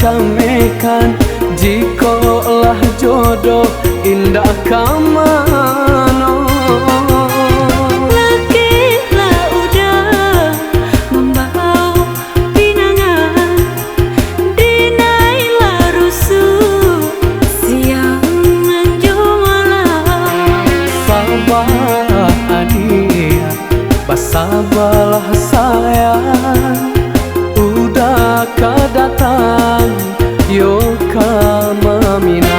camekan, jikalah jodoh indah kamano. Lakilah udah membau pinangan, dinailah rusuh siang menjumalah. Sabar adia, basabalah sayang, udah kedatang yo kamaminang.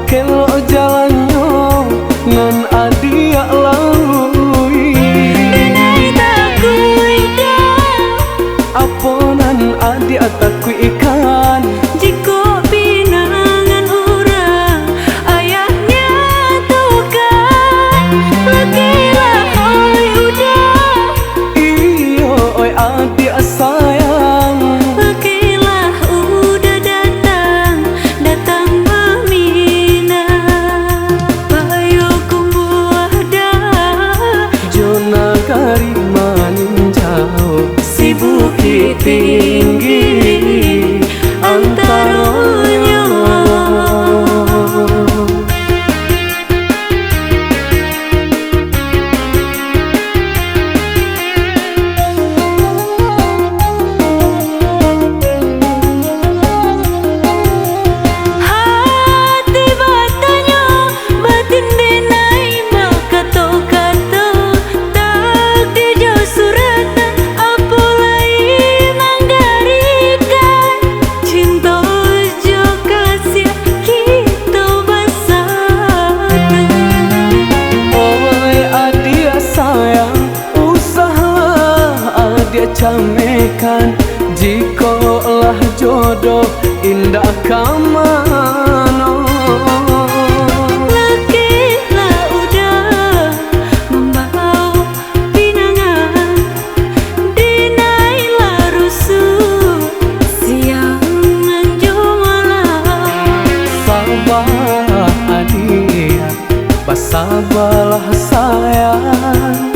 Kelo jalannya ngan adia lalui, dinai takui dah aponan adia takui ikan, jiko pinangan urang ayahnya tukang. Lakilah oi udah, iyo oi adia sayang, lakilah udah datang nagari maninjau si bukit tinggi antaranya. Hati batanya batin denai maka tokato tak dijo suratan apolai manggarikan cinta jo kasih kita basana. Oi adia sayang, usahalah adia camekan, jikalah jodoh indah kamano. Lakilah udah membau pinangan, dinailah rusuh siang menjumalah. Sabar adia, basabalah sayang,